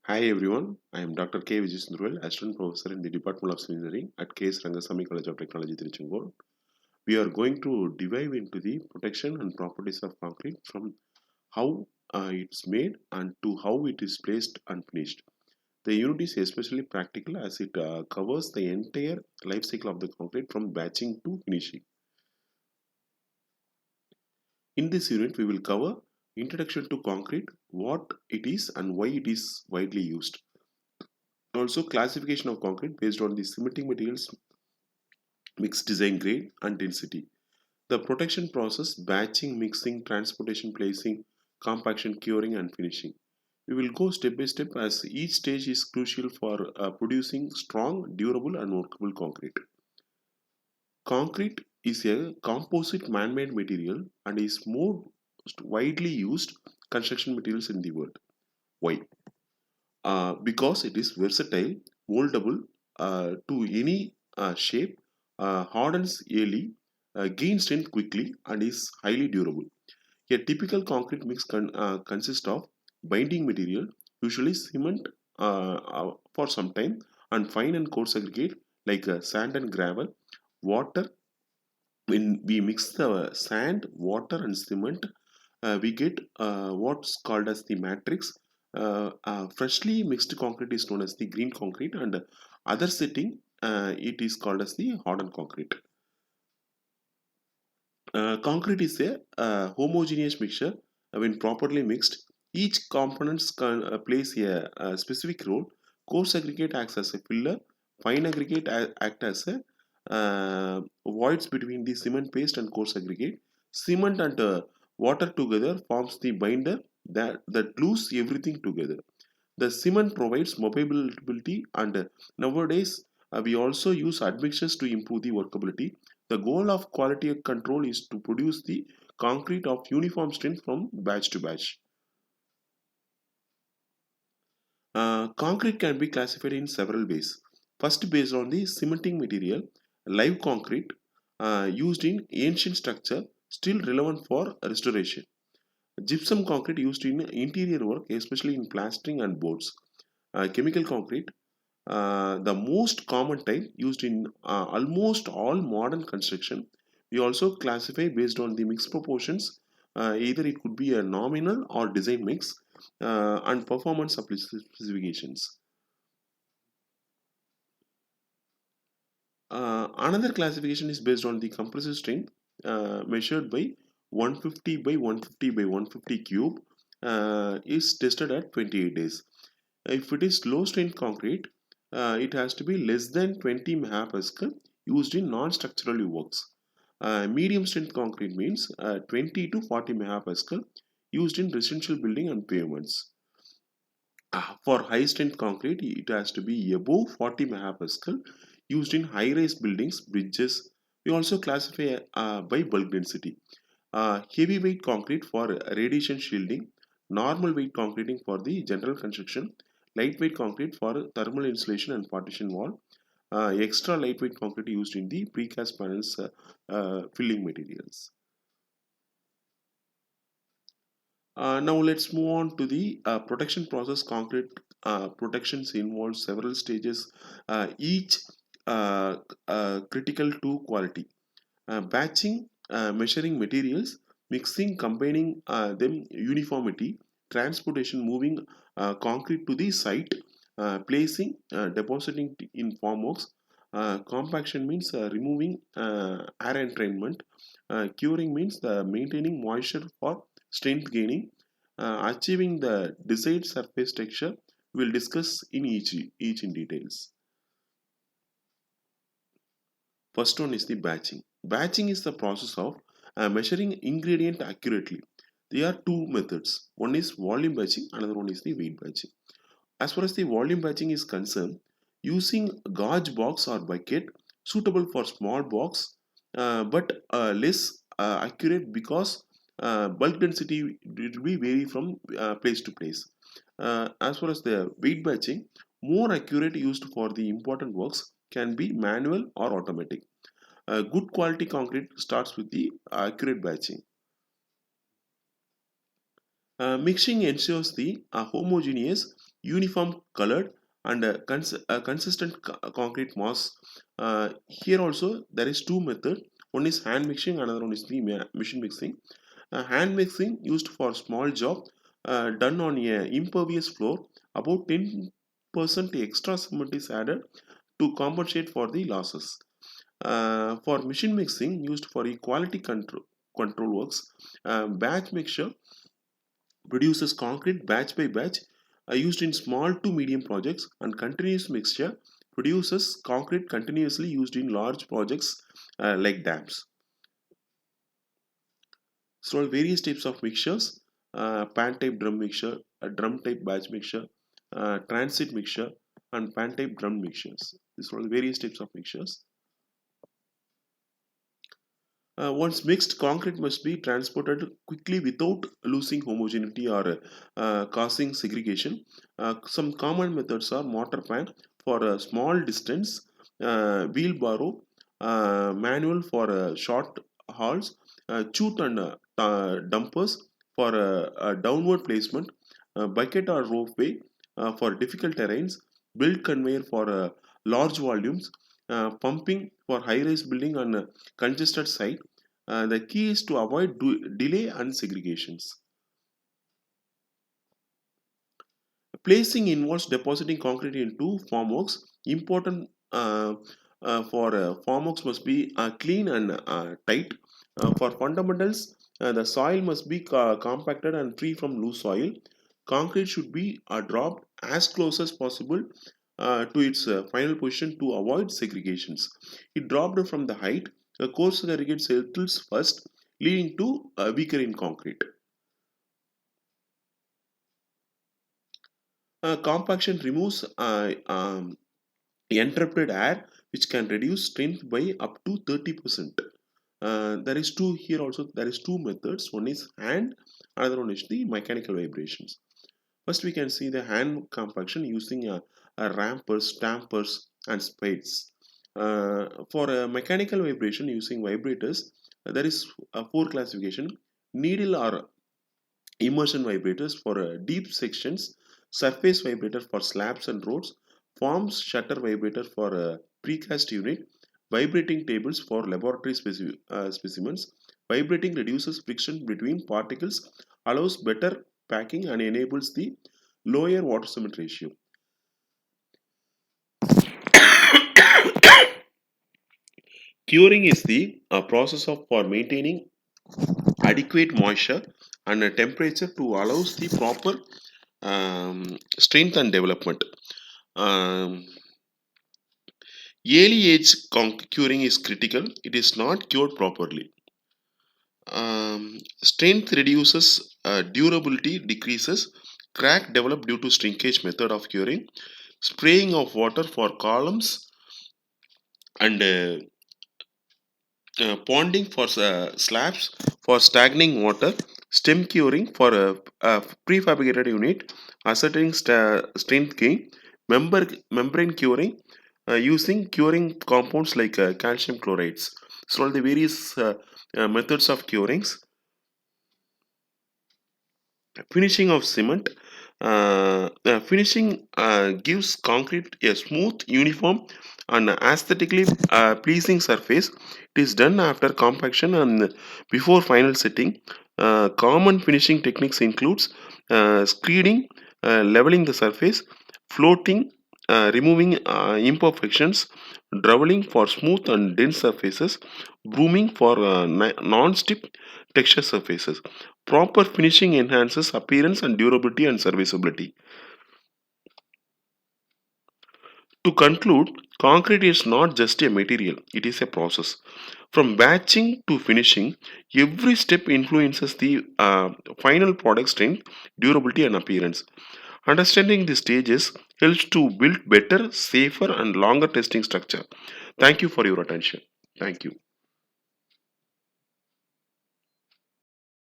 Hi everyone, I am Dr. K. Assistant Professor in the Department of Civil Engineering at K.S.Rangasamy College of Technology, Tiruchendur. We are going to dive into the protection and properties of concrete from how it's made and to how it is placed and finished. The unit is especially practical as it covers the entire life cycle of the concrete from batching to finishing. In this unit, we will cover introduction to concrete, what it is and why it is widely used. Also, classification of concrete based on the cementing materials, mixed design grade, and density. The protection process, batching, mixing, transportation, placing, compaction, curing, and finishing. We will go step by step as each stage is crucial for producing strong, durable, and workable concrete. Concrete is a composite man-made material and is most widely used construction materials in the world. Why? Because it is versatile, moldable to any shape, hardens early, gains strength quickly, and is highly durable. A typical concrete mix consists of binding material, usually cement for some time, and fine and coarse aggregate like sand and gravel. Water, when we mix the sand, water, and cement, we get what's called as the matrix. Freshly mixed concrete is known as the green concrete, and other setting it is called as the hardened concrete. Concrete is a homogeneous mixture. When properly mixed, each components plays a specific role. Coarse aggregate acts as a filler. Fine aggregate act as a voids between the cement paste and coarse aggregate. Cement and water together forms the binder that glues everything together. The cement provides mobility, and nowadays we also use admixtures to improve the workability. The goal of quality control is to produce the concrete of uniform strength from batch to batch. Concrete can be classified in several ways. First, based on the cementing material, live concrete used in ancient structure still relevant for restoration. Gypsum concrete used in interior work, especially in plastering and boards. Chemical concrete, the most common type used in almost all modern construction. We also classify based on the mix proportions. Either it could be a nominal or design mix and performance specifications. Another classification is based on the compressive strength measured by 150 by 150 by 150 cube is tested at 28 days. If it is low strength concrete, it has to be less than 20 megapascal used in non-structural works. Medium strength concrete means 20 to 40 megapascal used in residential building and pavements. For high strength concrete, it has to be above 40 megapascal used in high rise buildings, bridges. We also classify by bulk density. Heavyweight concrete for radiation shielding, normal weight concreting for the general construction, lightweight concrete for thermal insulation and partition wall, extra lightweight concrete used in the precast panels filling materials. Now let's move on to the protection process. Concrete protections involve several stages, each uh, critical to quality. Batching, measuring materials, mixing, combining them uniformity, transportation, moving concrete to the site, placing, depositing in formworks. Compaction means removing air entrainment. Curing means maintaining moisture for strength gaining. Achieving the desired surface texture. We'll discuss in each in details. First one is the batching. Batching is the process of measuring ingredient accurately. There are two methods. One is volume batching, another one is the weight batching. As far as the volume batching is concerned, using gauge box or bucket suitable for small box but less accurate because bulk density will be vary from place to place. As far as the weight batching, more accurate used for the important works can be manual or automatic. Good quality concrete starts with the accurate batching. Mixing ensures the homogeneous uniform colored and consistent concrete mass. Here also there is two methods. One is hand mixing, another one is the machine mixing. Hand mixing used for small job done on a impervious floor. About 10% extra cement is added to compensate for the losses. For machine mixing used for equality control works, batch mixture produces concrete batch by batch used in small to medium projects, and continuous mixture produces concrete continuously used in large projects like dams. So various types of mixtures, pan type drum mixture, a drum type batch mixture, transit mixture, and pan type drum mixtures. These are all various types of mixtures. Once mixed, concrete must be transported quickly without losing homogeneity or causing segregation. Some common methods are mortar pan for a small distance, wheelbarrow, manual for short hauls, chute and dumpers for downward placement, bucket or ropeway for difficult terrains, build conveyor for large volumes, pumping for high-rise building on congested site. The key is to avoid delay and segregations. Placing involves depositing concrete into formworks. Important for formworks must be clean and tight. For fundamentals, the soil must be compacted and free from loose soil. Concrete should be dropped as close as possible to its final position to avoid segregations. It dropped from the height. The coarse aggregate settles first, leading to weaker in concrete. Compaction removes interrupted air, which can reduce strength by up to 30%. There is two here also. There is two methods. One is hand, another one is the mechanical vibrations. First, we can see the hand compaction using rampers, stampers, and spades. For a mechanical vibration using vibrators, there is a four classification: needle or immersion vibrators for deep sections, surface vibrator for slabs and roads, forms shutter vibrator for precast unit, vibrating tables for laboratory specimens. Vibrating reduces friction between particles, allows better packing, and enables the lower water cement ratio. Curing is the process of for maintaining adequate moisture and a temperature to allows the proper strength and development. Um, Early age curing is critical. It is not cured properly. Strength reduces, durability decreases. Crack develop due to shrinkage method of curing. Spraying of water for columns and ponding for slabs for stagnating water. Stem curing for a prefabricated unit. Ascertaining strength gain. Membrane curing using curing compounds like calcium chlorides. So all the various methods of curings. Finishing of cement. Finishing gives concrete a smooth, uniform, and aesthetically pleasing surface. It is done after compaction and before final setting. Common finishing techniques includes screeding, leveling the surface, floating, removing imperfections, droveling for smooth and dense surfaces, brooming for non-stiff texture surfaces. Proper finishing enhances appearance and durability and serviceability. To conclude, concrete is not just a material, it is a process. From batching to finishing, every step influences the final product strength, durability, and appearance. Understanding the stages helps to build better, safer, and longer testing structure. Thank you for your attention. Thank you.